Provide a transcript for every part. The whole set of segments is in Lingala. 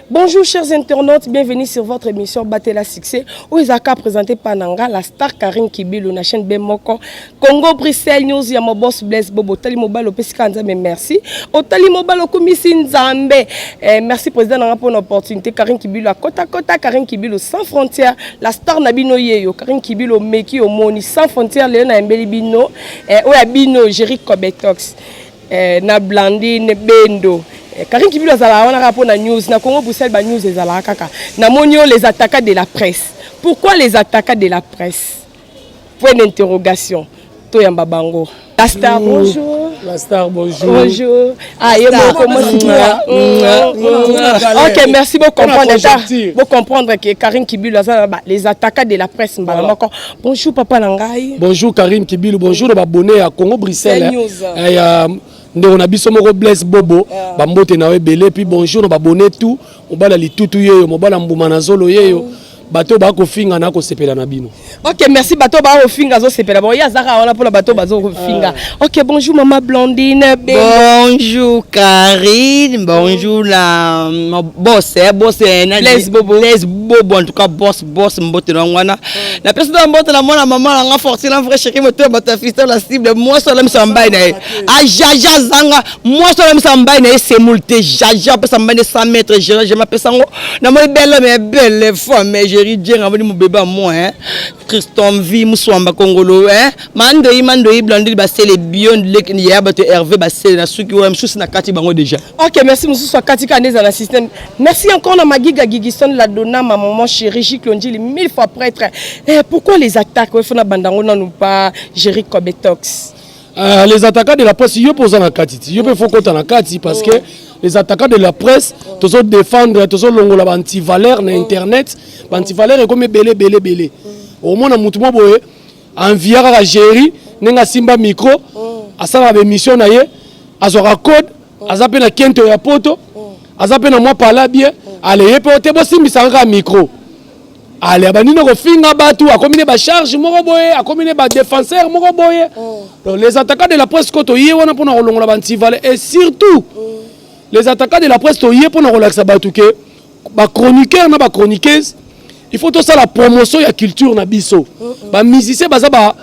Bonjour chers internautes, bienvenue sur votre émission Batela Succès. Où est présenté par Nanga, la star Karine Kibilou, la chaîne Bemoko, Congo Bruxelles News, Yamo Boss Blaise Bobo, Tali Mobile, Peskanza, mais merci. Au Tali Mobile, au Komissin Zambe. Merci président Nanga pour l'opportunité. Karine Kibilou à Kota Kota, Karine Kibilou sans frontières, la star Nabino Yeyo, Karine Kibilou Meki au Moni sans frontières, Léona Mbeli Bino, Oyabino, Jerry Kobetox, na Blandine Bendo. Karine Kibilou azala wana rapport na news na Congo Bruxelles ba news ezala kaka na monio les attaquants de la presse. Pourquoi les attaquants de la presse? Point d'interrogation. Toyamba Bango. La star bonjour. La star bonjour. Bonjour. Ah yebo comment OK, merci beaucoup comprendre que Karine Kibilou azala les attaquants de la presse mbala. Bonjour papa Nangai. Bonjour Karine Kibilou, bonjour les abonnés à Congo Bruxelles. On a biso moko Blaise Bobo ba mbote na webele puis bonjour on ba abonné tout on ba la litutu yeyo mo ba la mbuma na zolo yeyo bato ba ko finga na ko sepela na bino. OK, merci bato ba ko finga zo sepela bon ya zaka wana pour la bato ba zo ko finga. OK, bonjour maman Blondine. Bonjour Karine, bonjour la boss Blaise Bobo en tout cas boss mbote na wana. La personne mbote na mona maman nga fortune en vrai chérie moto ba fils la cible moi so la msamba na a jaja zanga moi so la msamba na c'est multi jaja pe samba 100 mètres je m'appelle sango na moi belle femme mais Jerry Dieng a venu mon bébé à moi hein Christophe Vi Moussouamba Congolo hein mando Blondine ba c'est les bion lek ni ya ba te Hervé ba c'est na suki wa msusi na kati bango déjà. OK, merci msusi wa kati kaneza na système. Merci encore na Magiga Gigison la donna ma maman chérie Jiklonji 1000 fois prêtre. Pourquoi les attaques il faut na bandango non pas Jerry Kobetox? Les attaquants de la presse yo posa na kati. Yo pe faut compter na kati parce que les attaquants de la presse toujours défendre toujours longola ba anti-valeur na internet, ba anti-valeur est comme belé. Au moins na mutu mo boye enviara la Jerry nenga simba micro asala ba émission na ye azora code azape na kento ya poto azape na moi parla bien allez ye pe te bo simbisa nga micro. Allez, abanino ko finga batu akomine ba charge moko boye akomine ba défenseur moko boye. Donc les attaquants de la presse koto yé wana pona kolongola ba anti-valeur et surtout les attaquants de la presse to yé pona relaxa batu ke ba chroniqueur na ba chroniqueuse il faut tout ça la promotion ya culture na biso. Ba musicien baza ba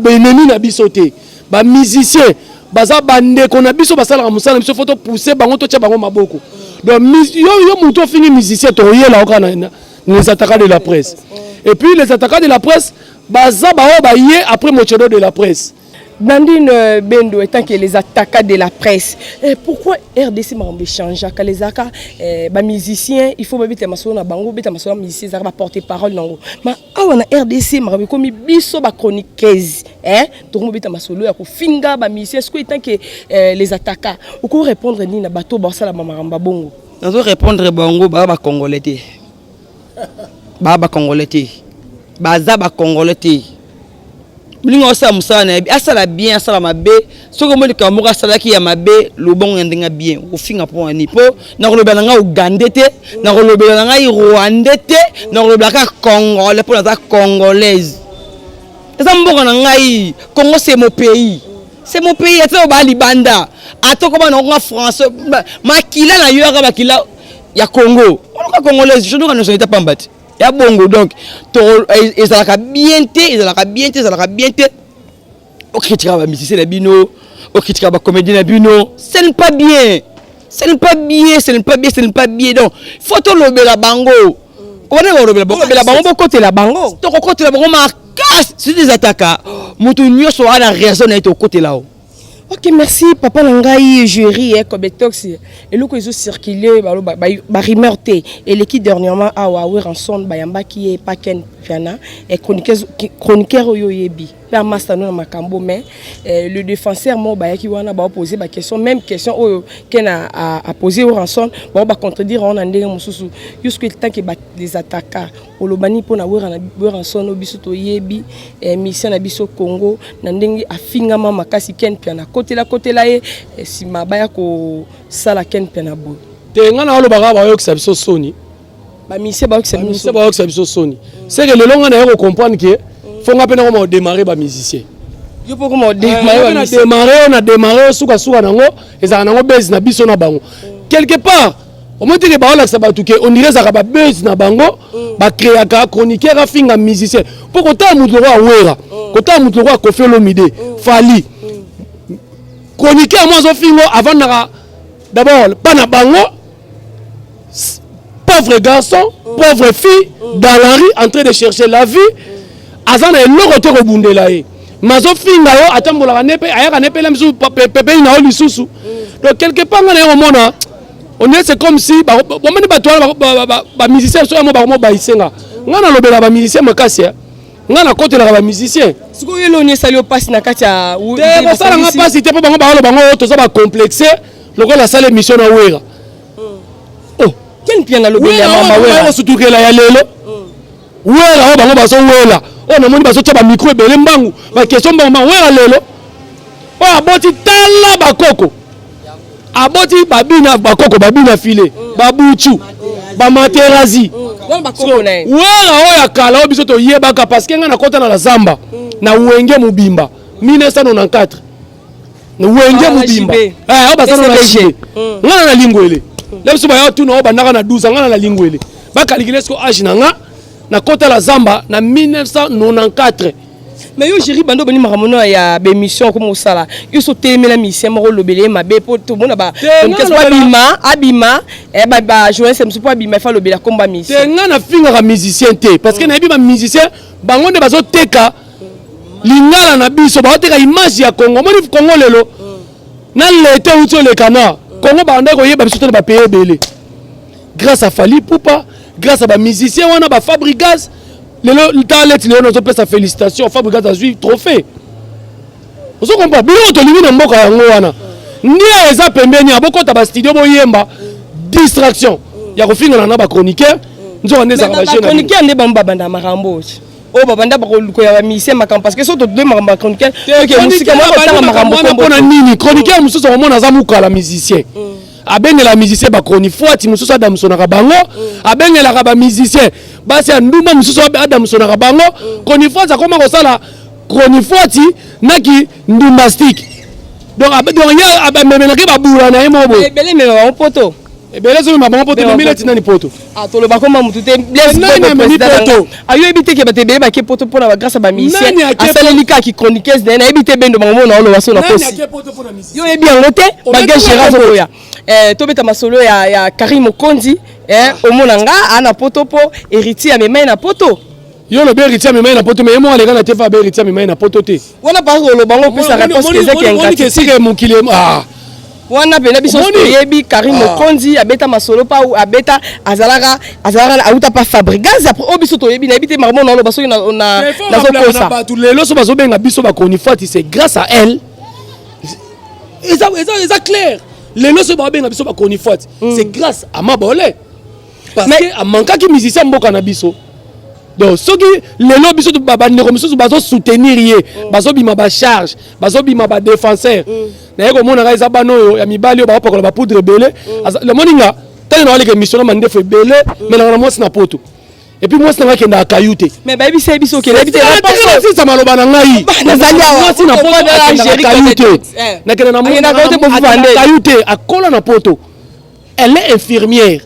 ennemi na biso te. Ba musicien baza bande ko na biso basala musala biso faut to pousser bango to tia bango maboko. Donc yo muto fini musicien to yé la okana les attaquants de la presse. Et puis les attaquants de la presse, baza après Mochodo de la presse. Blandine Bendo étant que les attaquants de la presse. Pourquoi RDC m'a changé quand les attaquants musiciens, il faut bébé maso na bango, bébé maso musicien ça va porter parole nango. Mais on a RDC m'a comme biso ba chroniqueuse, to mo bébé maso lo ya ko finga ba musicien est-ce que étant que les attaquants, ou ko répondre ni na bato ba sala mama bongo. Nazo répondre bongo ba congolais. Baba congolais baza ba congolais mlingo sa musana asala bien asala mabe soko mo likambo asala ki ya mabe lobongo ndenga bien ofinga po ani po na kolobela nga ugandete na kolobela nga rwandete na kolobela ka congolais po na congolaise eza mbongo na ngai Congo c'est mon pays ata ba libanda atoko ba na France makila na yo ka bakila ya Congo on ka congolaise je dois nationalité pambati ya bongo donc ils ont bien au critique ba musicien na bino au critique ba comédien na bino ce n'est pas bien donc photo lobela bango comment on lobela bango côté la bango to côté la bango ma casse c'est des attaques mutu nyoso ana raison na to côté là. OK, merci papa Nangai Jerry Kobetox et le ils ont circulé ba rumeur té et l'équipe dernièrement a ranson bayamba qui est pas ken fiana et chroniqueur oyoyebi per mastano na makambo mais le défenseur mo ba ki wana ba poser ba question même question oyo ken a poser au ranson ba contredire on ndenge mususu jusqu'à temps que des attaquants olobani pona ranson obiso to yebi mission na biso Congo na ndenge afinga mama kasi ken piana côté là et si mabaya ko sala ken piana bo te ngana olo baga ba yo biso soni ba mission ba yo biso soni c'est que le long na yo comprendre que faut nga pena ko démarrer ba musicien yo poko mo démarrer on a démarrer suka nango ezaka nango base na biso na bango quelque part au moins que baolakisa bato ke on dirait ça ba buzz na bango ba créer ka chroniqueur afinga musicien pour kota mutu roi wera kota mutu roi Koffi Olomide Fally chroniqueur moi zo fingo avant na d'abord pas na bango pauvre garçon pauvre fille dans la rue en train de chercher la vie azana eloko te ko bundela ye mazo finga yo atambola nepe ayaka nepe la msu pepe na oli susu donc quelque part ngana yo mona on est c'est comme si ba moni ba toile ba musicien so mo ba mo ba isenga ngana lobela ba musicien makasi ngana côté la ba musicien siko yelo ni sali opasi na kati ya te ba sala nga pasi te po bango ba lo bango to za ba complexé loko la salle mission na wera oh quel bien na lobela mama wera sutukela ya lelo wera o bango ba so wera o na moni ba so taba micro ebele mbangu ba question mbangu wera lelo o aboti tala bakoko aboti babina bakoko babina file babuchu bamaterazi wera oya kala obiso to yebaka parce que nga na kota na la zamba na wenge mubimba 1994 na wenge mubimba o basana na jibe nga na lingwele lebiso ba yo tuna o bandaka na 12 nga na lingwele bakalikile sko age na nga na kota la zamba na 1994 mais yo Jerry bando bani maramono ya be mission comme ça yo so temela mission moko lobele mabe po to mona ba abima e ba jouer c'est pas abima fa lobela combat mission tenga na finga ka musicien te parce que na bi ba musicien bango nde bazo teka lingala na biso ba teka image ya Congo moni Congo lelo na lete uto le kana Congo ba ndako yeba biso te ba payer belé grâce à Fally Ipupa grâce à ba musicien wana ba Fabrigas le talent le nous peut sa félicitation Fabrigas a joué trophée on se comprend bien to limi na mboka yango wana ndia eza pembeni aboko ta ba studio boyemba distraction ya kofinga na ba chroniqueur nzo ndeza ka ba jeune chroniqueur nde bamba banda makambo o babanda ba ko ya mission makam parce que so to deux makamba chroniqueur que musika mo ba makambo pona nini chroniqueur mususu ko mona za mukala musicien abengela musicien ba chronifuati mususu adam sonaka bango abengela ka ba musicien basi anduma mususu adam sonaka bango chronifuati akoma ko sala chronifuati naki ndumbastique donc ya abemena ke babula na yemobo ebele me ba poto ebele so mama poto no mileti nani poto to lo ba koma mutu te bless poto ayo ebite ke batebe ba ke poto pona grâce ba musicien asaleli ka ki chroniqueuse na ebite bendo bango na olo waso na kosi yo ebi angote ba ge Gérard Zoya to beta masolo ya Karim Okondi omona nga ana poto po héritier amema na poto yo le héritier amema na poto mais moi les gars na tefa héritier amema na poto te wana ba lo bango pesa réponse que c'est ingratitude c'est mokile wana pena biso yebi Karim Okondi abeta masolo pa ou abeta azalaka auta pa Fabrigas après obiso to yebi na ebite marmo na lo baso na zokosa tout les loso baso benga biso ba konifati c'est grâce à elle ça clair les loso ba benga biso ba konifati c'est grâce à Mabole parce que a manka ki musicien mboka na biso donc soki lelo biso ba ndeko biso bazo soutenir ye bazo bima ba charge bazo bima ba défenseur na yeko mona ka ezaba no ya mibali ba pakola ba poudre belé le moninga tellement na wale ke mission na ndefo belé mais na moi na poto et puis moi c'est nga kenda kayute mais ba biso biso ke ebite si ça maloba na ngai moi si na poto na kayute na kenda na moi na kayute akola na poto elle est infirmière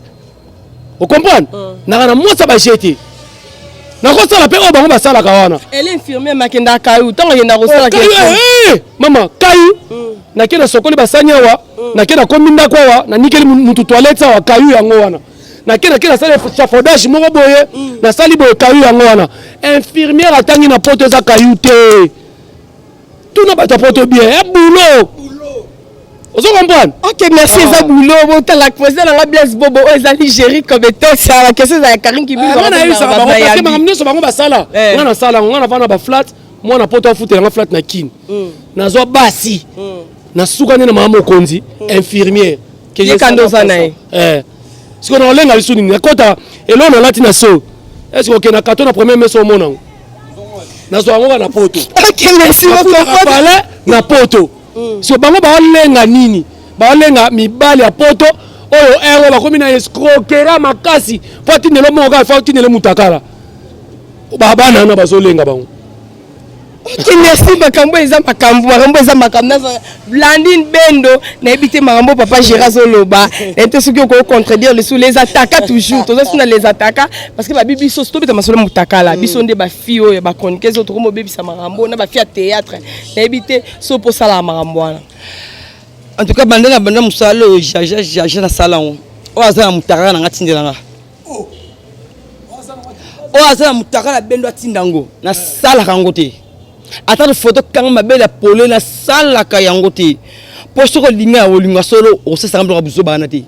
vous comprenez na moi ça ba jeter na ko sala pe o bango ba sala kawana elle est infirmière makenda kayu tango yenda ko sala kayu mama kayu na kena sokoli basanya wa na kena kominda kwa wa na nikeli mutu toilette wa kayu yango wana na kena sala chafaudage moko boye na sali boye kayu yango wana infirmière atangi na poto za kayu te tout na bata poto bien ya boulot vous comprenez? Ok, merci za boulot bon la président la Blaise Bobo ezali Jerry comme étant ça la question za Karim Kibi on a eu ça parce que mamamne so bango basala ngana sala ngana vana ba flat moi na poto futer nga flat na kin na zo basi na suka na mama Okondi infirmière que ye kando sana ce qu'on a lenga lisuni na kota elo na lati na so est-ce que na kato na premier meso mona na zo ngo na poto ok merci beaucoup na poto so bango ba lenga nini ba lenga mibali ya poto oyo ero ba komi na escroquerie makasi po tinelo moka fa tinelo mutakala ba bana na bazolenga bango Ok, merci makambo eza makambo Blandine Bendo na ebité makambo papa Gérard Zoloba et tout ce qui ko contredire les attaques toujours tous les attaques parce que ba bibi so to beta masolo mutaka la biso nde ba fio ya ba konkezo to mo bebi sa makambo na ba fia théâtre na ebité so po sala makambo wana. En tout cas bandana musalo jaja na salon o azana mutaka na ngatindelanga o azana mutaka na Bendo atindango na sala kango te. Attends photo quand ma belle polé na sala ka yango te pour ce que linga o linga solo o se sambla buzo banati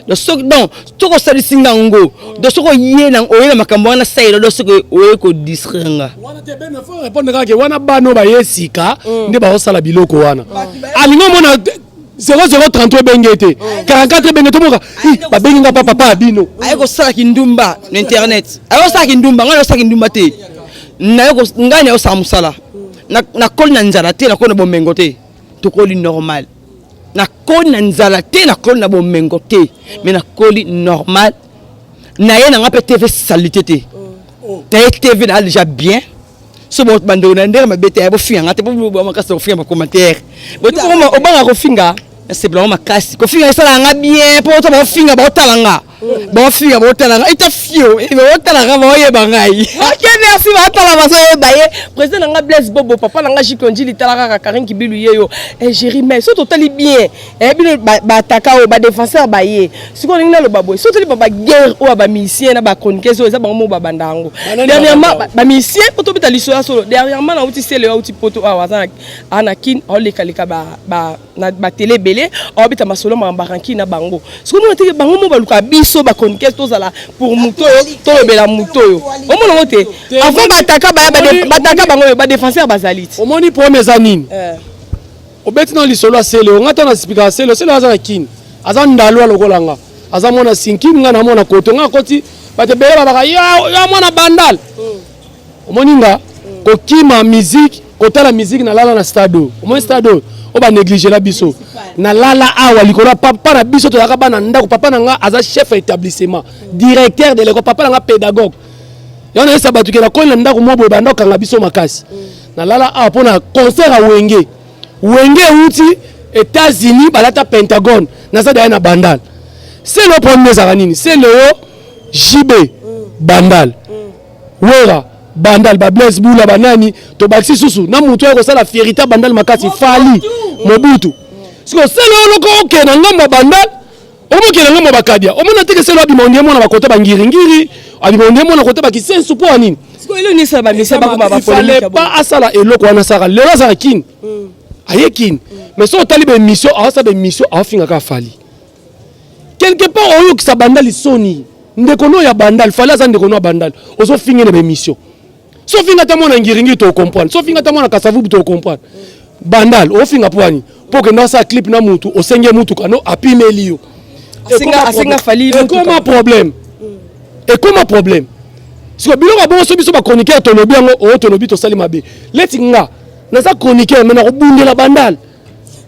de ce donc to ko sali singa ngo de ce ko yena o yena makambo na sailo de ce que o ko disrenga wana te ben faut répondre ka ke wana bano ba yesika nde ba osala biloko wana alingo mona 0033 bengete 44 bengete moka ba benga papa bino ay ko sala kindumba na internet ay ko sala kindumba ngalo sala kindumba te na ko nganya o samusala na koli na nzala te na koli na bomengo te to koli normal na koli na nzala te na koli na bomengo te mais na koli normal na ye na ngape TV salité te na ye TV na déjà bien so bo bando na ndere mabete ya bo finga te bo makasi ko finga ba commentaire bo Obanga ko finga c'est blanc makasi ko finga sala nga bien po to ba finga ba talanga ba finga ba talanga ita fio e ba talanga ba ye bangai. Ok, merci ba tala ba so baye président nga Blaise Bobo papa nga Jikonji litala ka Karin Kibilu yeyo et Jérémie so totali bien et bino ba attaquer o ba défenseur baye siko ninga lo babo so totali ba guerre o ba musicien na ba chroniqueuse eza bango ba bandango dernièrement ba musicien poto beta lisoya solo dernièrement na uti sele uti poto awazana anakin o lekaleka ba na ba télé belé o beta masolo ma baranki na bango siko mo teke bango mo ba luka biso ba chroniqueuse tozala pour muto to bela muto yo o mo ngote avant ba attaquer ba attaquer bango ba défenseur bazalite o moni pour mes anines o beti na lisolo sele o ngata na speaker sele azana kin azana ndalwa lokolanga azana mona sinkim nga na mona koto nga koti ba te bela ba ya mona bandal o moni nga ko kima musique ko tala musique na lala na stade o moni stade o ba négliger la biso na lala awa likolo papa na biso to yaka bana ndako papa na nga aza chef établissement directeur de l'école papa na nga pédagogue yana esa batuke na kola ndako mobo ba ndako nga biso makasi na lala awa pona concert a wenge uti États-Unis balata Pentagone na ça na bandal c'est le premier zaranini c'est le JB bandal wera bandal ba Blaise Bula banani to baxi susu na mutu ko sala fierita bandal makasi fali mobutu siko selo loko oke na ngamba bandal omo ke na ngamba bakadia omo na teke selo abimondi mo na bakota bangiringiri abimondi mo na kota bakisensu po anini siko ilo ni sa ba misa ba ko ba polémique pas asala eloko wana saka lelo za kin ayekin mais so tali be mission a sa be mission a finga ka fali quelque part oyo ki sa bandal soni ndekono ya bandal fali za ndekono ya bandal ozo finga na be mission so finga ta mona ngiringi to comprendre so finga ta mona kasavu to comprendre bandal o finga poani pour que dans sa clip na mutu o senge mutu kano apimeli yo asenga fali et comment problème si ko biloko bon so biso ba chroniqueur to lobi ngo o to lobi to sali mabe leti nga na sa chroniqueur mena ko bundela bandal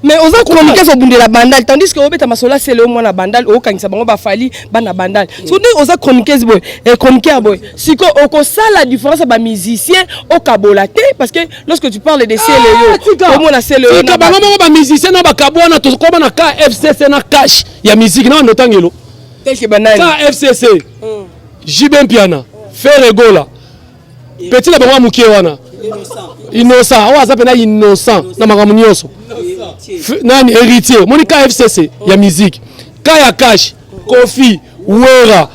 mais oza chroniqueur so bundela bandal tandis que obeta masola c'est le mona bandal o kangisa bango ba fali bana bandal so nde oza chroniqueur boy et chroniqueur boy siko oko sala différence ba musicien o kabolaté parce que lorsque tu parles de CLE au mona CLE na bango ba musicien na ba kabona to ko bana KFCC na cash ya musique na ndotangelo tel que banani KFCC Jibem Piana Ferregola petit la bango mukie wana innocent awa za pena innocent na makambo nyonso nani héritier moni KFCC ya musique kaya cash Kofi Wera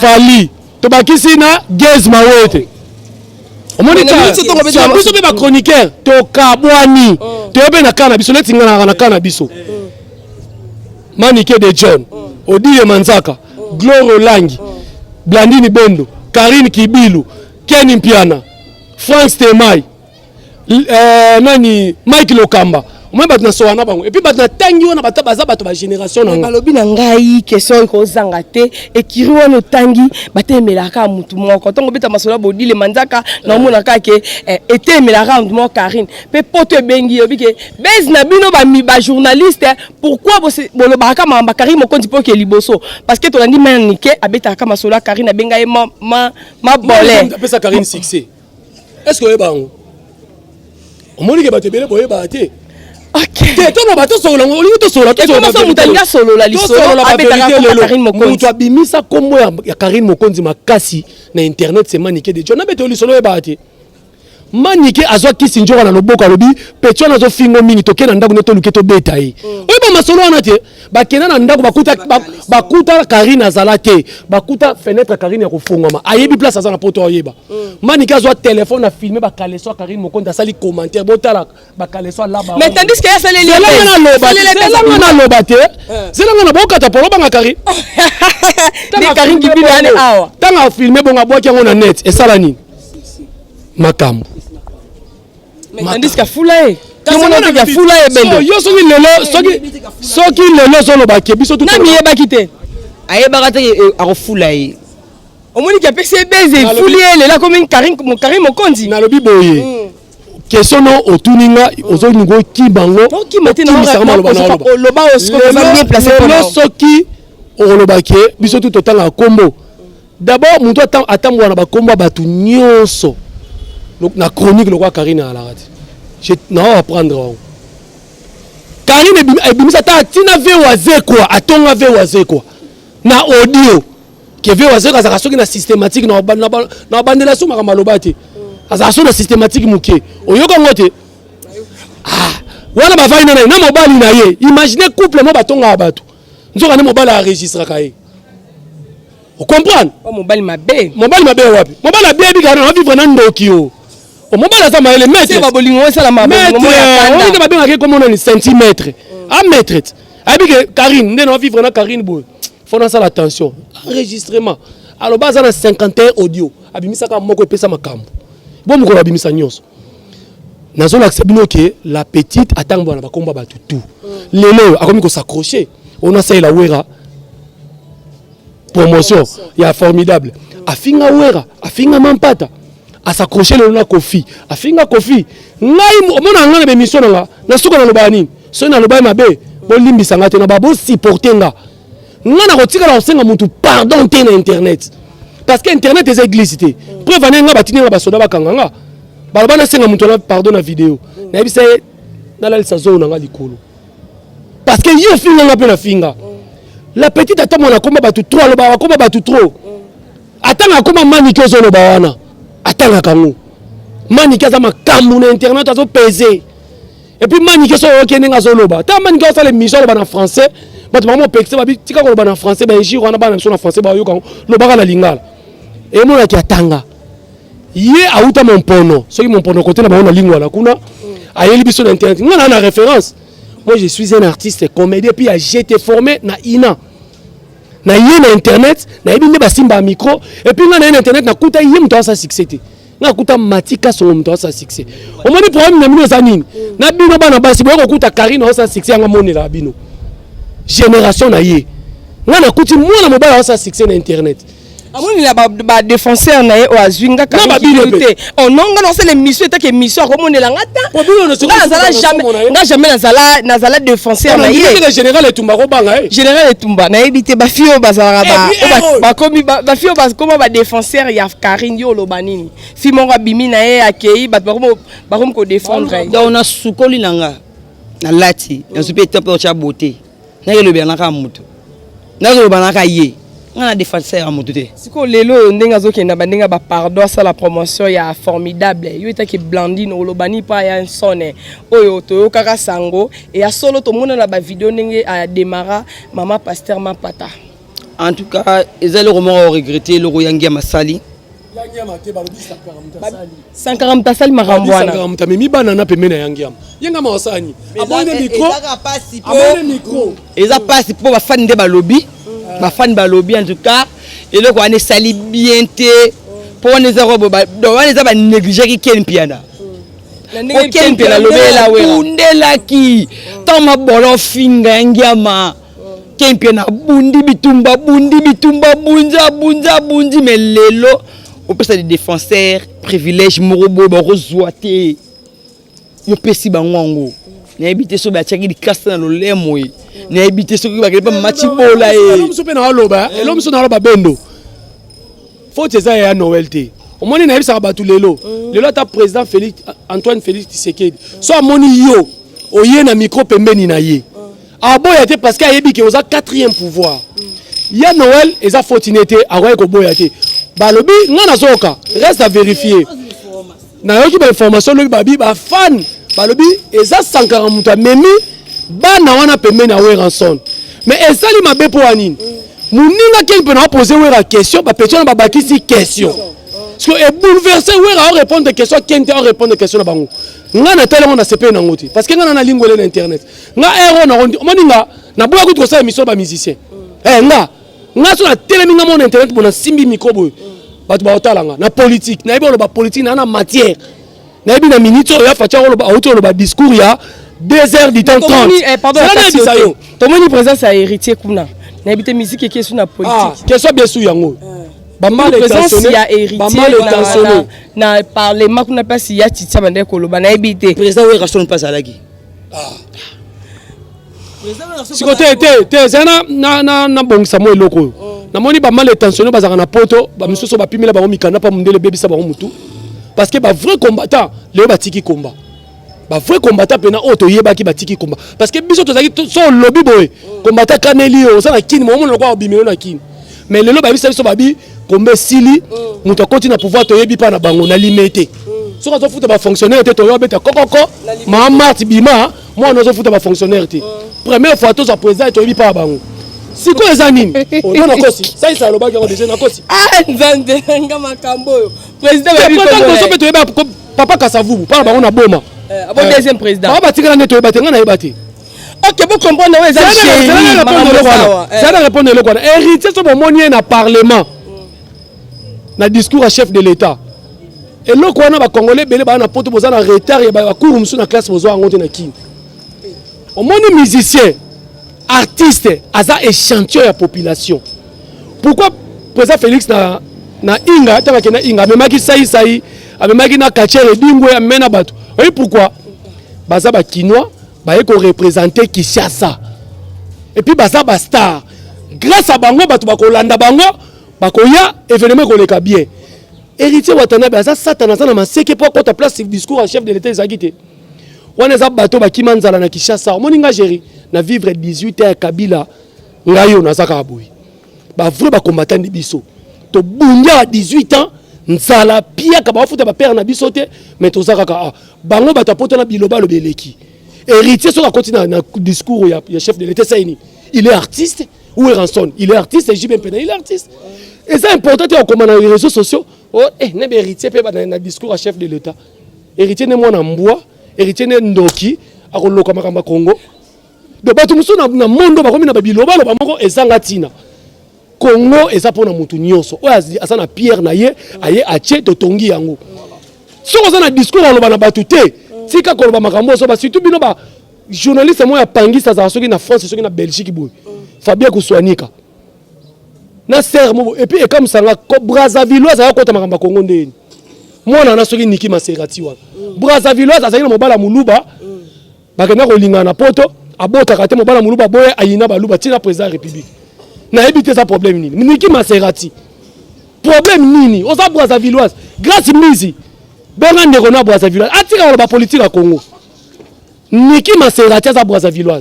Fali to bakisi na Gez Mawete omoni ka so biso be ba chroniqueur to kabwani to be na kana biso leti ngana na kana biso Manike de John Odile Manzaka Gloire Olangi Blandine Bendo Karine Kibilu Kenny Mpiana France Temai nani Mike Lokamba moi batna soana bango et puis batna tangi wana batabaza bato ba génération na balobi na ngai question ko zangate et kiri wana tangi batemelaka mutu moko tongo beta masola Bodile Manzaka na mona ka ke etemelaka mutu moko Karine pe poto bengi obike bez na bino ba journaliste pourquoi bolo baka mamba Karine mokonzi po ke liboso parce que to landi manike abeta ka masola Karine benga ma bolé pesa Karine succès est-ce que bango omoni ke bato ebele boye bate OK. Tona bato solo olingi to solo to Comment ça mutanga solo la lisolo abetaka Karine Mokonzi. Mutu abimisa kombo ya Karine Mokonzi makasi na internet c'est maniqué de John abeto lisolo e bate. Manike azwa kisi njoko na loboko alobi petio na zo fingo mingi tokena ndako neto luketo beta yi. Oyiba masolo wana te bakena na ndako bakuta Karine azala te bakuta fenêtre Karine ya kofungwama ayebi place azana poto oyeba. Manike azwa téléphone na filmer bakaleso Karine Mokonzi asali commentaire botala bakaleso laba. Mais tandis que ça les liens na loba te zelanga na bokata polo banga Karine. Tanga Karine Kibili ane awa. Tanga filmer bonga boki yango na net esala nini? Makambo. Mais tandis que fulae. Comment on dit fulae bendo? Yo soki lelo solo ba kebiso tout. Na mi yeba kite. Ayeba kate akofulae. Omoni ki apesi beze fulie lela comme Karine Mokonzi. Na lobi boye. Question no otuninga ozo ningo kibango. Ki maintenant loba osko va bien placer pour lelo soki olobake biso tout otanga kombo. D'abord muto atambwa na ba kombo batu nyonso. Donc la chronique le roi Karine à la radio. Je n'ai apprendre. Karine ebimisa ta tina vewaze quoi, atonga vewaze quoi. Na audio que vewaze ka za soki na systématique na bandela so maloba te. Aza so na systématique muke. Oyoka ngote. Ah, wana ba vaina na mobali na ye. Imaginez couple mo batonga abatu. Nzoka ne mobali a enregistrer kaye. Vous comprenez? Oh mobali mabe. Mobali mabe wapi? Mobali mabe bi Karine va vivre na ndoki yo. O mobala za maele mètre. C'est babolingo sala mabolingo mo ya kanda. On dit ba benga comme on est centimètre. À mètre. Abi que Karine, ndé no vivre na Karine boy. Faut na sala attention. Enregistrement. Alors baza na 51 audio. Abimisa ka moko epesa makambo. Bon moko abimisa nyonso. Nazo la sabino que la petite atango na bakomba batu tout. Lelo akomi ko s'accrocher. On a ça la wera. Promotion, il y a formidable. Afinga wera, afinga mampata. A s'accrocher le na Kofi afinga Kofi ngai omona ngana be mission nga na suka na lobani so na lobai mabe bo limbisa ngate na babo supporter nga ngana ko tika la senga mutu pardon te na internet parce que internet est église preuve nga batini nga basoda bakanga nga baloba na senga mutu na pardon na vidéo na bisa na la sazo na nga likolo parce que yo finga nga pe na finga la petite atamo na komba batu 3 loba komba batu trop atanga komba mani kozo loba wana atanga kango mani kaza makambu na internet azo peser et puis mani keso okende nga zoloba ta mani ka sala mission loba na français bato mamo pexé babi tika ko loba na français ben jiro na bana na français ba yo kan loba na lingala et mona ki atanga ye auta mon pono soki mon pono côté na ba na lingala kuna ayeli biso na internet ngana na référence moi je suis un artiste comédien puis j'ai été formé na ina na yé na internet na yebi nde basimba micro et puis nga na internet na kuta yé mto sa succès te nga kuta matika so mto sa succès o moni problème na mino za nini na bino bana basi boyo kuta Karine sa succès nga moni la bino génération na yé nga na kuti mwana mobala sa succès na internet amoni la ba défenseur na ye o azwinga ka te on nonga non c'est l'émission ta que émission ko moni la ngata nga jamais nazala défenseur na ye le général Etumba ko banga général Etumba na ebité ba fio bazara ba komi ba fio ba comme ba défenseur ya Karine yo lobanini fi mon abimi na ye akei ba ko défendre donc na sukoli nanga na lati na supe tempo cha beauté na le bien na ka mutu na zo bana ka ye ngana défenseur amutu te siko lelo ndenga zokenda bandenga ba pardon ça la promotion ya formidable yo etaki Blandine olobani pa ya sonne oyo to kaka sango et ya solo to mona na ba vidéo ndenge a démarra maman pasteur Mapata en tout cas ezali vraiment regretter le royangi masali yangiama te balobi 140 tasali marambwana 140 memi bana na pemena yangiama yengama osani abonne micro eza passe pour ba fan de balobi ba fan balobi en tout cas et le quoi ne sali bien te pour on les robo on les a négligé qui ken piana ken piana lobela we undela ki toma bolo finga ngiama ken piana bundi bitumba bunja melelo au plus des défenseurs privilège morobo ba rozoate yo pesi bango na habité so ba tchaki di kasta na lolemo e na habité so ba ba match bola e l'homme so pe na loba et l'homme so na loba bendo faut que ça ya Noël te au moins na yebisa ba tout lelo ta président Félix Antoine Félix Tshisekedi so amoni yo oye na micro pembeni na ye aboya te parce que ayebi ke oza 4e pouvoir ya Noël eza fortunité akoye koboya te balobi nga nazoka reste à vérifier na yoki ba information lobi babi ba fan balobi eza 140 mutu amemi bana wana pembeni na Weranson mais ezali mabe po anini muninga ke peut na poser wera question ba petit na ba bakisi question parce que bouleversé wera répondre question kente on répondre question na bango nga na tele on a CP na ngoti parce que nga na lingole na internet nga ero na rondi moninga na boya kutu ça émission ba musicien nga so na tele minga mon internet bona simbi micro boy batu ba otalanga na politique na ibo lo ba politique na matière na ibi na minute ya facha lo ba auto lo ba discours ya 2 heures du temps 30 pardon tomoni présence à héritier kuna na ibité musique et question na politique question bien sûr yango ba mal intentionné ya héritier na parlement kuna pas ya titsa bande koloba na ibité président we rason pas alaki si côté te zana na bongisa mo eloko na moni ba mal intentionné bazaka na poto ba misuso ba pimela ba mikana pa mundele bebisa ba mutu parce que ba vrai combattant le batiki combat ba vrai combattant pena auto yebaki batiki combat parce que biso tozaki so lobby boy combattant kaneli o ça na kini mo mona kwa bimelo na kini mais lelo ba biso babi combat sili muto continue na pouvoir to yebi pa na bango na limité so ka zo futa ba fonctionnaire te to yo beta kokoko ma marti bima moi no zo futa ba fonctionnaire te première fois to za président to yebi pa bango siko eza nini on na kosi ça il saloba ki on déjà na kosi nzande nga makambo yo président ba bi ko to yeba papa Kasavubu pa bango na boma abo deuxième président ba batikala ne to yeba te nga na yeba te ok vous comprenez ouais ça répondre le quoi héritier so bomoni na parlement na discours à chef de l'état et le quoi na ba congolais belé ba na poto boza na retard ya ba cours musu na classe bozo ngote na kin au moni musicien artiste aza échantillon ya population pourquoi président Félix na inga tabaki na inga memaki sai amemaki na kachere dingwe amena bato oui pourquoi baza ba kinois ba ko représenter Kinshasa et puis baza ba star grâce à bango bato ba ko landa bango ba ko ya événement ko leka bien héritier watana baza satana na maseke pour ta place discours en chef de l'état ezagité wana za bato ba kimanzala na Kinshasa moninga géri na vivre 18 ans Kabila ngayo na saka boy ba vrai ba combattant de biso to bunya 18 ans nzala pia ka ba futa ba père na biso te mais to saka ka bango ba tapota na biloba lo beleki héritier sur la continue na discours ya chef de l'état saini il est artiste ou Ranson il est artiste et JB Pena il est artiste et c'est important te comment na les réseaux sociaux ne héritier pe ba na discours à chef de l'état héritier ne mwana mbwa héritier ne ndoki akoloka makamba Congo de bato musu na mondo bakomi na babiloba lo bamoko ezanga tina Congo eza pona mutu nyonso oyo asa na pierre na ye aye atie totongi yango soko za na discours aloba na bato te tika koloba makambo so ba surtout bino ba journaliste mo ya pangisa za soki na France soki na Belgique boy Fabien Kuswanika na serre mo et puis e comme sanga ko Brazzaville za kota makamba Congo ndeni mwana na soki Niki Maserati wana Brazzaville za na mobala muluba bakena ko lingana poto abota kate mobala muluba boye ayina baluba tina président république na ebité ça problème nini Niki Maserati problème nini oza Brazzaville grâce mizi benga ndeko na Brazzaville atika ba politique à Congo Niki Maserati za Brazzaville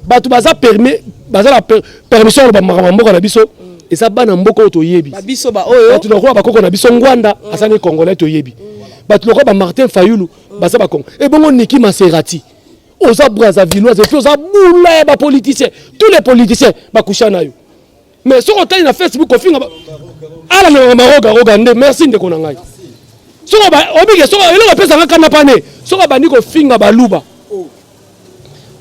batu baza permis baza la permission ba makambo na biso et ça bana mboko to yebi ba biso ba oyo batu lokwa ba koko na biso ngwanda asane congolais to yebi batu lokwa ba Martin Fayulu baza ba Congo et bongo Niki Maserati oza Brazzaville et puis oza boula ba politiciens tous les politiciens ba kushana yo mais sur otali na Facebook ofinga ala na maroga nde merci ndeko na ngai soko ba obike soko eloko pesa nga kana pane soko bandi ko finga baluba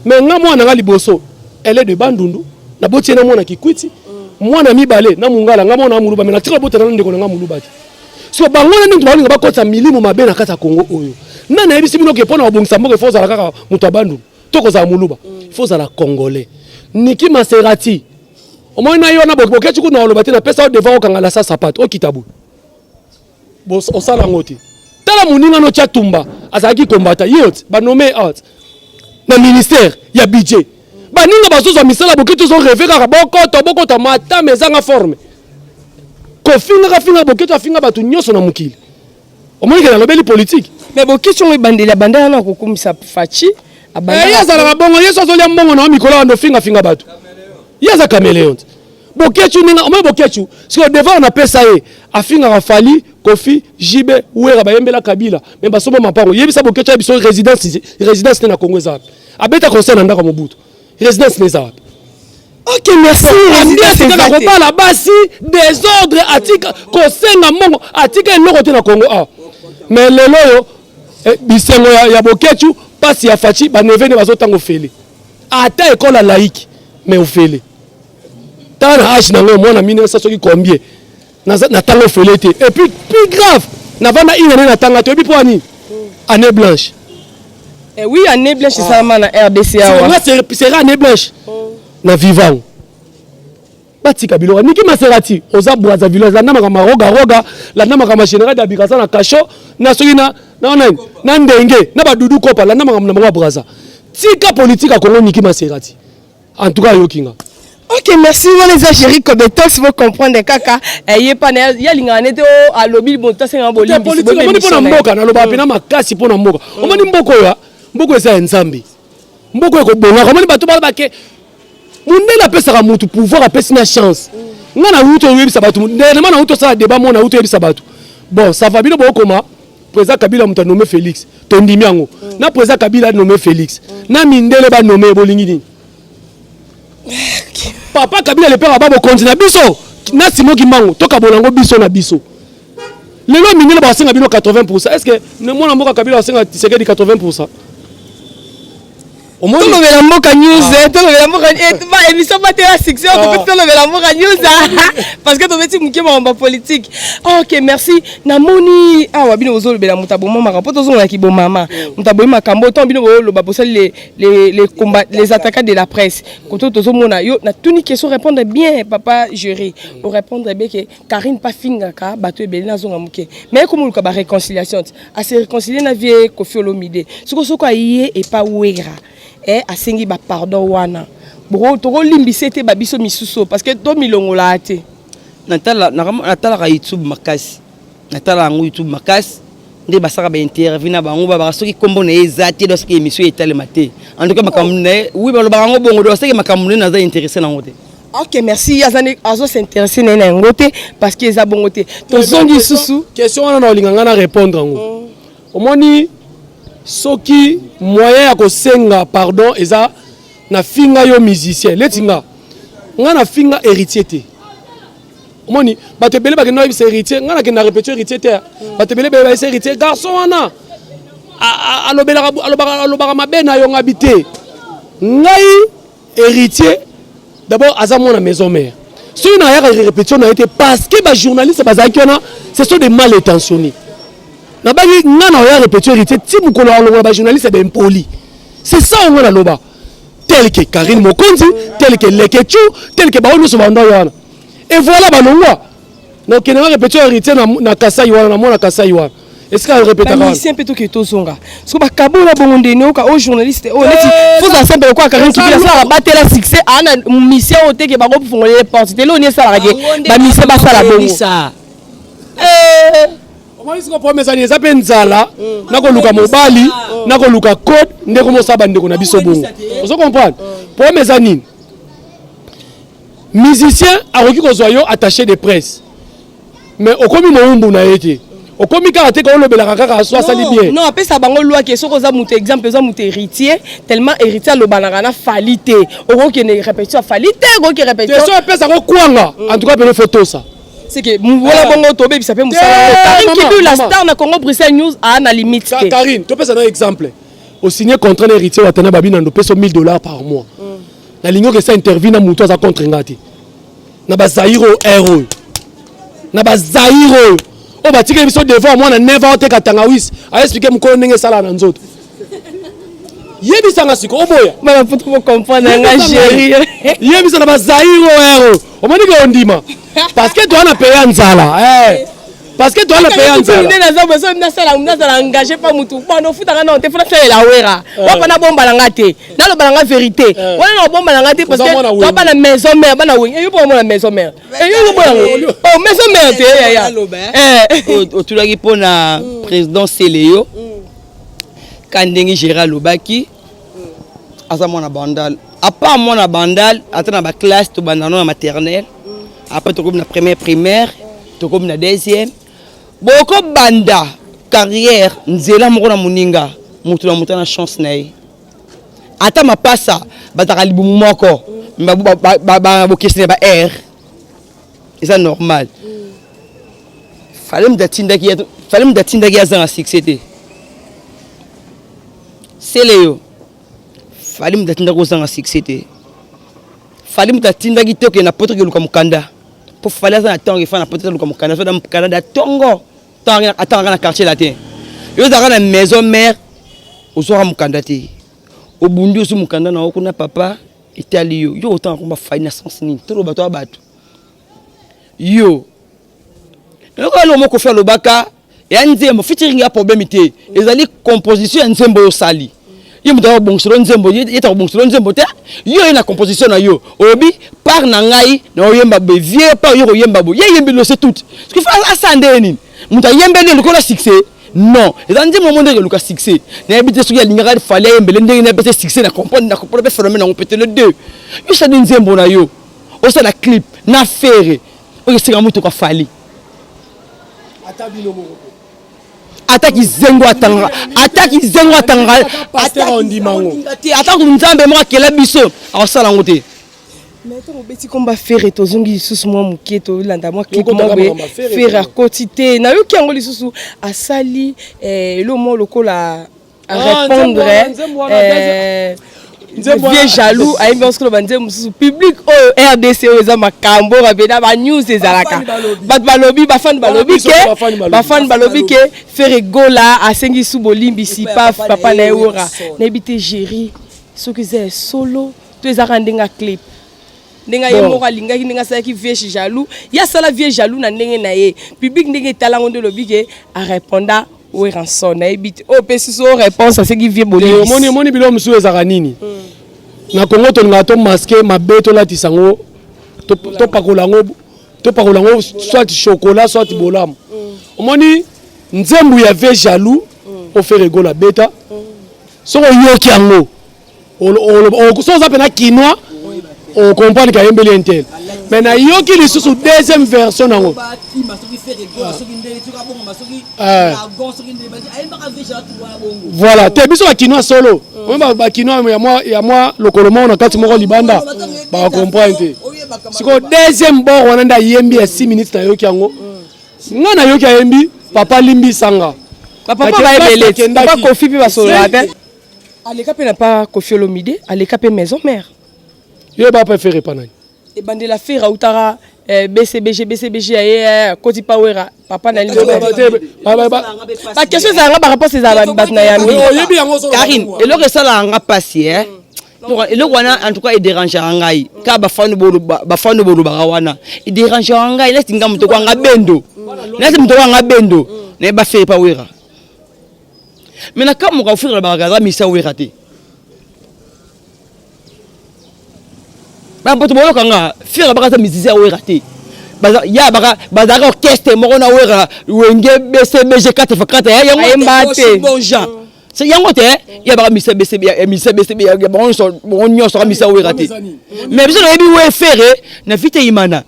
mais nga mwana nga liboso elle est de bandundu na botie na mwana kikwiti mwana mibale na mungala nga mwana muluba mais na tira bota na ndeko na nga muluba ti so bango na ndinto balinga bakota milimo mabe na kata Congo oyo na yebisi bino ke pona obongisa mboke foza la kaka mutu abandu toko za muluba foza la congolais Niki Maserati omo na yo na boke chuku na oloba te na pesa devant okangala sa sapato okitabu bos osala ngoti tala muninga no chatumba azaki kombata yot ba nommé out na ministère ya budget baninga bazozo misala boketo zo rêver kaka bokota mata mezanga forme ko finga boketo afinga batu nyoso na mukili omoni ke na lobeli politique mais bokition ebandeli abanda na kokumisa fachi abanda yazala bongo yeso azolia mbongo na mikolo ando finga bato yaza caméléon bokechu ninga omoni bokechu siko devant na pesa ye afinga Fali Kofi Jibe Ouera bayembela Kabila mais basomo mapango yebisa bokechu ya biso résidence na Congo za abeta conseil na ndako Mobutu résidence ne za. Ok, merci. La basi désordre atika kosenga mongo atika eloko te na Congo ah. Mais lelo yo bisengo ya bokechu pasi ya fachi ba neve ne bazotango fele. Ata école laïque mais ofele. Tana âge na ngo mona mine ça soki combien. Na tango fele te. Et puis plus grave, na vana ina na tanga te bi po ani. Année blanche. Eh oui, année blanche c'est ça na RDCA. C'est année blanche. Na vivant batika biloko niki Maserati oza bwaza village la nama kama roga la nama kama général d'Abikasa na kasho na soki na ndenge na badudu kopa la nama kama na bwaza tika politique à Congo niki Maserati en tout cas yokinga. Ok, merci. On les a chéris comme des tox, vous comprenez kaka. Et pas il y a l'ingénieur à lobby bon tas c'est un bolide. Politique on dit pour mboka na loba pena makasi pour na mboka. On dit mboko ça nzambi. Mboko ko bonga comment bato ba ke Mundela apesaka mutu pouvoir apesi na chance. Ngana uto yebisa batu. Ndema na uto sala débat mona uto yebisa batu. Bon, ça va bien bokoma. Président Kabila muta nommé Félix. Tondimi yango. Na président Kabila nommé Félix. Na mindele ba nommé bolingi ni. Papa Kabila le père babo konti na biso. Na Simo Kimbango toka bolango biso na biso. Lelo mindele ba senga bino 80%. Est-ce que ne mona mboka Kabila senga Tshisekedi 80%? Tout le monde news, tout le monde émission pas la section, tout le monde news parce que tu veux dire que politique. Ok, merci. Namoni ah wabino ozolo bela mutabo mama rapoto zo na kibo mama. Mutabo makambo to bino lo ba les combats les attaquants de la presse. Koto tozo mona yo na tuni question répondre bien papa jury. Ou répondre bien que Karine pas finga ka bato ebeli na zonga muke. Mais comme ka ba réconciliation, à se réconcilier na vie Koffi Olomide. Soko aye et pas ouera. Asengi ba pardon wana bro to limbise te babiso misuso parce que to milongola te natala YouTube makasi natala ngo YouTube makasi nde basaka ba interview na bango ba soki kombo na ezati lorsque émission etale maté en tout cas makamune oui ba lo bango bongo do seki makamune na za intéressé na ngote. Ok, merci yazane azo s'intéresser na ngote parce que za bongo te to zongi susu question wana na olinganga na répondre ngo omoni soki moyen ya kosenga pardon eza na finga yo musicien letinga nga na finga héritier te omoni bato ebele bakenda yebisa héritier nga nakenda répéter héritier te bato ebele bayebisa héritier garçon wana alobaka mabe na yo ngabi te ngai héritier d'abord aza mwana maison mère soki na yaka répétition na ye te parce que bajournaliste bazalaki wana ce sont des mal intentionnés. Na bagi ngana oya répéter héritier ti mukolo alongo ba journaliste ben poli. C'est ça on a loba. Tel que Karine Mokonzi, tel que Lekechu, tel que Baono Sobanda yana. Et voilà balongwa. Donc on a répéter héritier na Kasai wana na mona Kasai wana. Est-ce qu'elle répète pas c'est un peu tout que tozonga. Parce que kabo na bongonde no ka au journaliste o leti faut ça simple quoi Karine qui bien ça battre la succès ana mission o te ke ba ko fongoler les portes. Telo ni ça la ba mission ba ça la bongo. Moi je comprends mes amis ça pe nzala nako luka mobali nako luka code ndeko mo saba ndeko na biso bongo. Vous comprenez? Pour mes amis musicien a requis ko zoyo attaché de presse. Mais okomi moumbu na été. Okomi ka te ko lobela kaka so sali bien. Non, après ça bango loi que soko za muté exemple za muté héritier tellement héritier lo banana falité. Oko ki ne répétition falité, oko ki répétition. Te so pe ça ko kwanga. En tout cas pele photo ça. C'est que voilà bongo tobe ça peut musala. Karine qui la star na Congo Bruxelles News a na limite. Karine, tu peux ça un exemple. Au signer contrat héritier watana babina ndo peso $1000 par mois. Na lingo que ça intervient na muto za contre ngati. Na ba Zairo héros. Na ba Zairo. O ba tika biso devant moi na never ote katangawis. A expliquer mko ndenge sala na nzoto. Yebisa nga siko oboya. Mama faut trop comprendre nga chérie. Yebisa na ba Zairo héros. O mani ko ndima. Parce que tu as payé nzala. parce que toi la paye nzala na engagé pas mutu bon ofutanga na te fona faire la wera wa pana bomba langa te na lo balanga vérité wana na bomba langa te parce que toi pas na maison mère bana wing yo pas na maison mère yo pas oh maison mère te ya otulaki pona président Célio kandengi Gérald Lobaki asa mona bandal à part mona bandal atana ba classe to bandano na maternelle après to comme na première primaire to comme na deuxième boko banda carrière nzela moko na muninga mutu na mutana chance na ye ata mapasa bataka libumu moko ba bokesine ba air c'est normal fallait me datinda ki azanga succès te Célio fallait me datinda ko azanga succès te fallait me datinda ki te ko na poto ke luka mukanda pour fallait ça attendre il faut na poto luka mukanda so dans Canada tongo attendre na quartier latin yo dans la maison mère au soir mukanda te au bundu so mukanda na okuna papa italio yo autant ko ba faina sens ni to bato abatu yo le mot qu'on fait le baka et un nzembo featuring a problème té ezali composition un nzembo yo sali yo mutawa bongsolon nzembo yeta bongsolon nzembo te yo ina composition na yo obi par na ngai na oyemba be vieux par yo oyemba bo yembi lo c'est tout ce qu'il faut asande ni muta yembe le ko la succès non ezali nzembo monde ke luka succès na ebite suki ya lingaka fallait yembe ndenge na bete succès na comprendre phénomène on peut le deux yo ça de nzembo na yo o ça na clip na faire o c'est comme tout ka fali ataki zengo atanga pasteur ondimango ataki nzambe mo akela biso asala ngote mais to beti komba faire tozongi susu mo muketo landa mo clip mo faire quotité na yo ki angoli susu asali lo mo lokola à répondre vieux jaloux aimbi parce que le bandé mususu public au RDC aux makambo rabeda ba news ezalaka bat balobi ba fan balobi ke faire gola asengi su bolimbi si papa na eura na bité géri ce que c'est solo tu ezaka ndenga clip ndenga yemo ka linga ndenga sa ki vieux jaloux ya sala vieux jaloux na ndenge na ye public ndenge talango de lobi ke a répondre oui rançon na ebite o pesi so réponse à ce qui vient bolir moni bilo musu ezaka nini na Congo to ngato masquer mabeto la tisango to pakolango soit chocolat soit bolam moni nzembu ya ve jaloux o fait rigola beta so yoki yango o so za pena quinoa on comprend qu'il y a un bel intel mais na yoki li sous deuxième version nango voilà te biso ba quinoa solo ba quinoa ya moi le colomon na kati moko libanda ba comprendre siko deuxième bord wana nda yembi ya 6 minutes na yoki yango nga na yoki yembi papa limbi sanga papa ba ebele papa kofi pe ba solo ape aleka pe na pas kofi olomide aleka pe maison mère yo ba préféré panani et bande la faire outara BCBG koti pawera papa na lindo ba question ça nga ba réponse za ba na yambi Karine et le ça la nga passer hein et le wana en tout cas il dérange ngai ka ba fanu bolu ba wana il dérange ngai laisse nga mutoko nga bendo laisse mutoko nga bendo ne ba fait pawera mais na ka mo ka offrir ba gaza misa wera te ba poto bolo kanga fira baka musicien wera te ya baka orchestre moko na wera wenge BCBG 4x4 ya yango te bon Jean c'est yango te ya baka BCBG ya bon nyonso misa wera te mais biso na yebi we faire na vite imana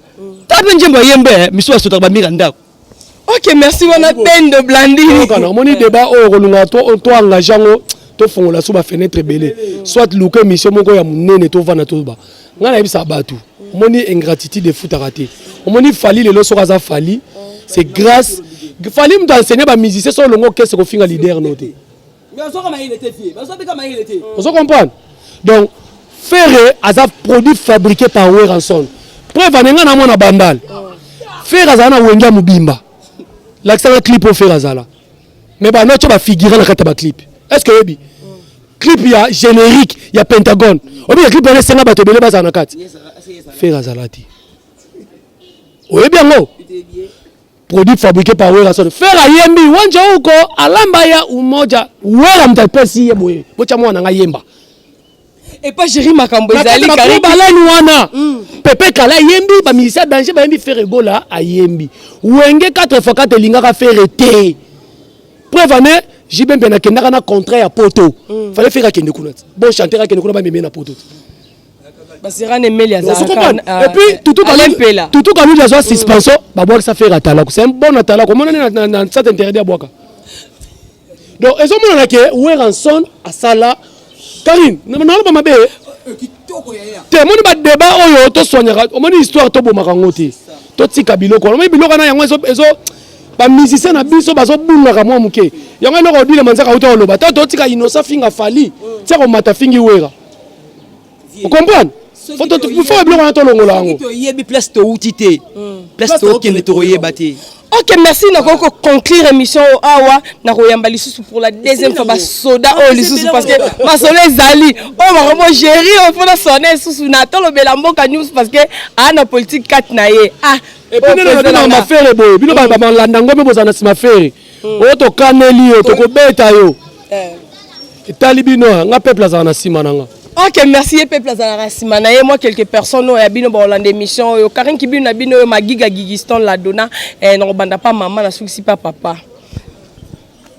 tape njembo yembe miso asota ba miranda. OK, merci wana peine de blandine kana moni débat o kolunga to engageango to fongola so ba fenêtre belé soit luka mission moko ya munene to vana to ba ngana yebisa batu moni ingratitude de foot raté moni fali le so kaza fali c'est grâce fali mto enseigner ba musicien so longo qu'est-ce ko finga leader noté mais on comment il était fier on comment il était on se comprend donc faire as produit fabriqué par Weranson preuve anenga na mona bandal faire azana wenga mubimba l'accent clip au faire azala mais ba noto ba figurer na kata ba clip est-ce que yebi clip ya générique ya Pentagone obi ya clip na senga bato belé baza na kati faire azalati oyebi yango produit fabriqué par Wera Son faire ayembi wanja uko alamba ya umoja Wera mtapesi ye boye bocha mwana nga yemba et pas Jerry Makambo ezali Karim balani wana Pepe Kala yembi ba ministère danger ba yembi faire gola ayembi wenge 4x4 lingaka faire te preuve ne jibembe na kendaka na contrat ya poto fallait faire kende kuna bon chanteur kende kuna ba meme na poto basira ne meli azaka et puis tout quand nous la suspension ba boire ça faire atala c'est un bon atala comment on na ça interdit à boire donc ils ont montré que Wera Son à sala Karine non pas mabe te moni ba débat oyo to soignera o moni histoire to bomaka ngoti to tika biloko moni biloko na yango ezo ba musicien na biso bazo bunga mwa muke yango eloko odile manzaka uto loba to tika Innocent Finga Fali tia ko mata fingi Wera vous comprenez faut biloko na to longola yango to yebi place to utite place to kende to yebate. Ok, merci. Nous allons conclure l'émission Awa. Nous allons lisusu pour la deuxième fois. Soda oh lisusu parce que ma soleil zali. Oh ma vraiment géri. On fait la sonner sous Nathan le Belambo news parce que ana politique 4 naie. Ah. Et puis nous avons ma faire boy. Bino ba landango me bozana si ma faire. O to kaneli o to ko beta yo. Talibino nga peuple azana simananga. Ok, merci peuple azana simana et moi quelques personnes ya bino ba Hollande émission yo Karin Kibilu na bino ma giga gigiston la dona no banda pas maman na suksi pas papa.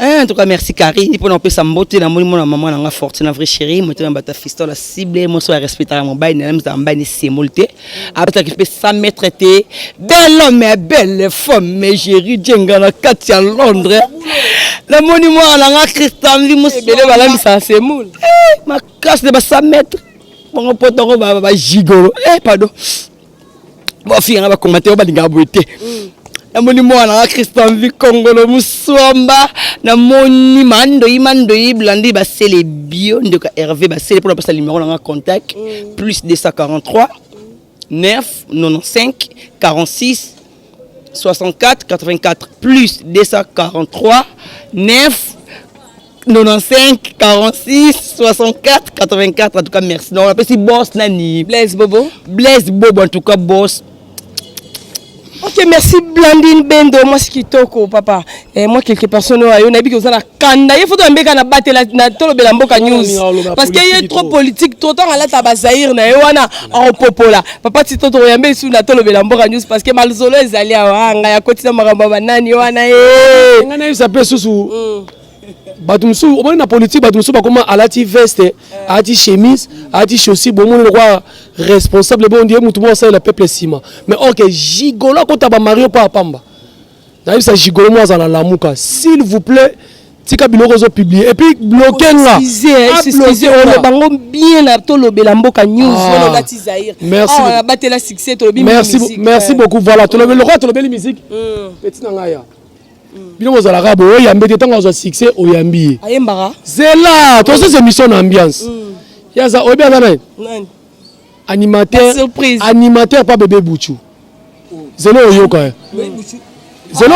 En tout cas merci Karine pour nous sa beauté na moni mona maman na fortune na vrai chérie moi tena bata fiston la cible moi so respecter mon bail na même bail c'est molté après que ça me traiter bel homme et belle femme mais chérie jenga na kati à Londres la moni moi na Christian vi mo bele bala ça c'est moule ma casse de 100 mètres mon pote ba gigolo pardon bon fille va commenter ba linga beauté na moni mwana Christian vi Kongolo musomba na moni mando blandi ba sele bio ndoka Hervé ba sele pour passer numéro na contact plus 243 9 95 46 64 84 plus 243 9 95 46 64 84 en tout cas merci non on appelle si boss nani Blaise Bobo en tout cas boss. Ok, merci Blandine Bendo, moi c'est Kitoko papa. Et moi quelques personnes on a dit que vous avez kanda, il faut tomber quand battre la tolo belamboka news parce qu'il y a trop politique tout temps à la tabazaïr na wana en popola. Papa ti toto yambe sous la tolo belamboka news parce que malzolo ezali anga ya kotina maramba banani wana ngana ça peut sous batumsu au moins na politique batumsu ba comment alati veste alati chemise alati chaussures bon mon roi responsable bon dieu mutu mo ça le peuple sima mais ok gigolo ko taba mario pa pamba na ça gigolo mo za la lamuka s'il vous plaît tika biloko zo publier et puis bloquer là excusez on le bango bien na to lo belamboka news on lati zaïr merci batela succès to lo merci beaucoup voilà to lo beli musique petit na ngaya bino kozala ka boye oyambi te ntango azwa succès oyambi ye ayembaka zela tozo émission na ambiance yaza oyebi aza nani animateur pa bébé buchu zelo oyoka ye zelo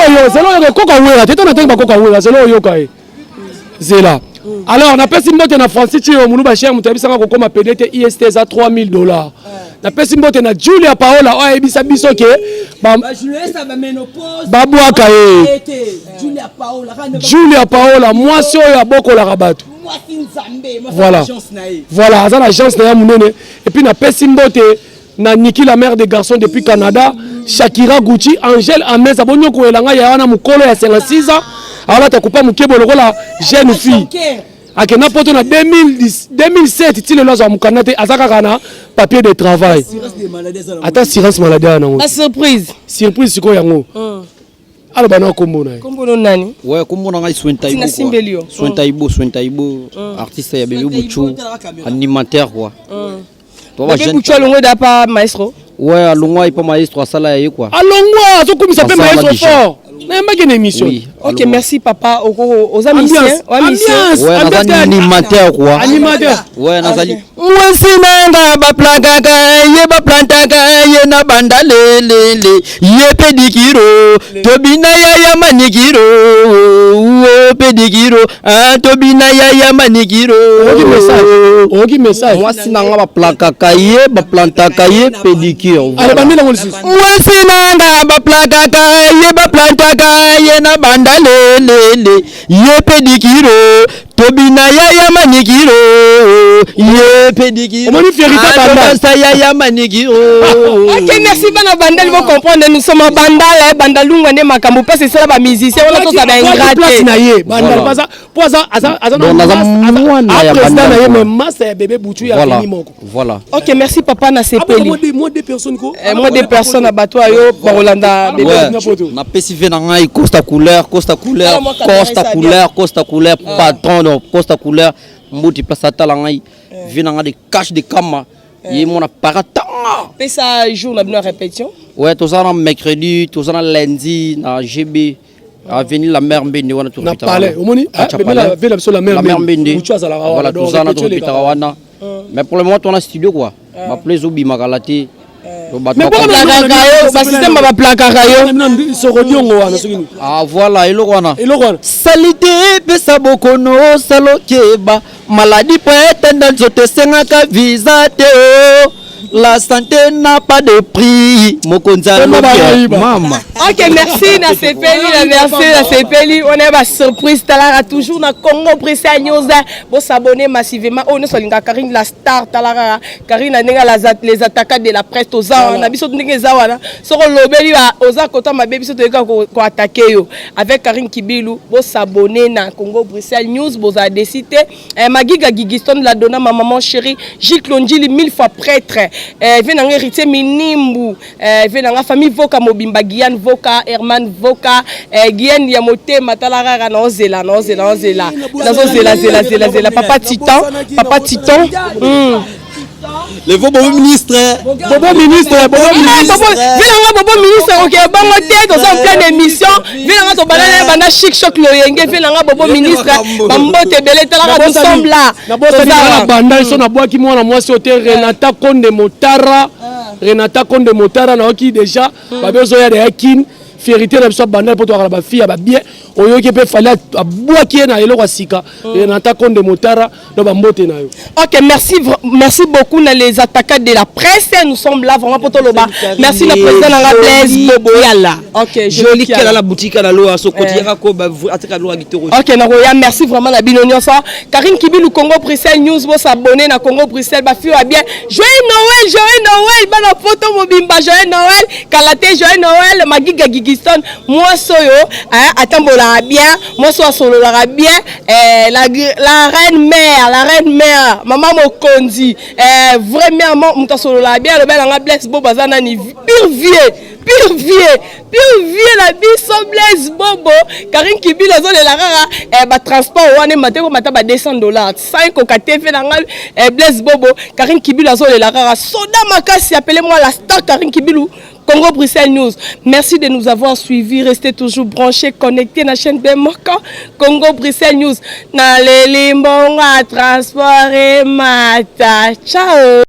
oyoka koka wera te tona tengi bakoka wera zelo oyoka ye zela alors napesi mbote na Francis Chio munu ba cher mutu abisanga kokoma PDT IST za $3000 napesi mbote na Julia Paola oyo ayebisa biso ke babwaka ye Julia Paola mwasi oyo abokolaka bato voilà aza na chance na ya munene et puis napesi mbote na Niki la mère des garçons depuis Canada Shakira Gucci Angèle Amez abonyo koelanga ya wana mukolo ya 56 ans alors takupa mukebo lokola jeune fille akena poto na 2007 ti lelo za mukana te azaka kana papier de travail ata assurance maladie nango la surprise siko yango alors bana kombo na kombo nani ouais kombo na ngai Swentaibo artiste ya bébé Buchu animateur quoi bébé Buchu longo da pa maestro ouais alongwa ipa maestro asala ya quoi alongwa to komisa pe maestro fort na mbaki na émission ok merci papa aux amiciens ouais nazali animateur quoi animateur ouais nazali Mwasinanga baplakaka ye baplantaka ye na banda lelele ye pedikiro tobina ya manikiro pedikiro tobina ya manikiro oki message mwasinanga baplakaka ye baplantaka ye pedikiro ale bandela ngoli sis mwasinanga baplakaka ye baplantaka ye na banda lelele ye pedikiro tobina ya manikiro ye pedikiro omoni fierité banda ya manikiro. Ok, merci bana bandali vous comprendre nous sommes bandala bandalunga ne makambo parce que c'est là musicien on a tous ça ingraté place na ye bandal baza poza aza président na ye mais massa ya bébé boutu ya fini moko Voilà. Ok, merci papa na sepeli moi deux personnes ko moi des personnes à bateau yo Rolanda bébé Na pesive na ngai Costa couleur Costa couleur patron de Costa couleur mbuti place atala ngai vina de cache de kama ye mona paratanga fait ça jour na bien répétition ouais tout ça na mercredi tout ça na lundi na GB avenue la mer mbende wana tout na palais omoni bébé la ville sur la mer mbende boutu azala voilà tout ça na tout wana mais pour le moment on a studio quoi ma plaise obi makalati mais pour la système va plaquer rayon sorodiongo wana sokini voilà eloko wana salite pesa bokono salokeba maladie peut être nzoto sengaka visa te la santé n'a pas de prix mokonza mama. Ok, merci na sepeli merci na sepeli on a ba surprise talara toujours na Congo Bruxelles News bon s'abonner massivement on so linga Karine la star talara Karine nenga les attaquants de la presse oza na biso ndenge za wana so ko lobeli oza kota mabe biso to ko attaquer yo avec Karine Kibilu bon s'abonner na Congo Bruxelles News bon a décidé Magiga Gigiston la donna ma maman chérie Gilles Londjili 1000 fois prêtre venanga héritier minimbu venanga famille Voka Mobimba Guyane Voka Herman Voka Guyane ya motema talara na ozela papa Titan le beau ministre Bobo ministre OK bango te to en pleine émission venanga to balala bana chic choc loyenge venanga Bobo ministre bambote belé talara nous sommes là na bosa na banda iso na boaki mwana mwasi hotel Renata Konde Motara na oki déjà babezo ya de yakin fierté na biso banda poto akala ba fille ba bien oyoki pe fallait aboaki na eloko sika Renata Konde Motara no bambote na yo. OK, merci beaucoup les attaquants de la presse nous sommes là vraiment poto loba merci le président na Blaise Boboyala. OK, joli kala la boutique na lo so kotiaka ko ba atika lo agitoro. OK, na roya merci vraiment la binonio ça Karine Kibilu Congo Bruxelles News bo s'abonner na Congo Bruxelles ba fille bien joyeux Noël bana photo mobimba joyeux Noël Kalate joyeux Noël Magiga Gigiston moi soyo atambola bien moi so solo la bien la reine mère maman Mokonzi vraiment muta solo la bien le bel Blaise Bobo bazana ni pire vieux la biso Blaise Bobo Karine Kibilu zo de la rara ba transport wana mateko mata ba $200 5 au KTV nangal Blaise Bobo Karine Kibilu zo de la rara soda makasi appelez-moi la star Karine Kibilu Congo Bruxelles News. Merci de nous avoir suivis. Restez toujours branchés, connectés à la chaîne Bemoka. Congo Bruxelles News. Na lelimbonga transport et mata. Ciao.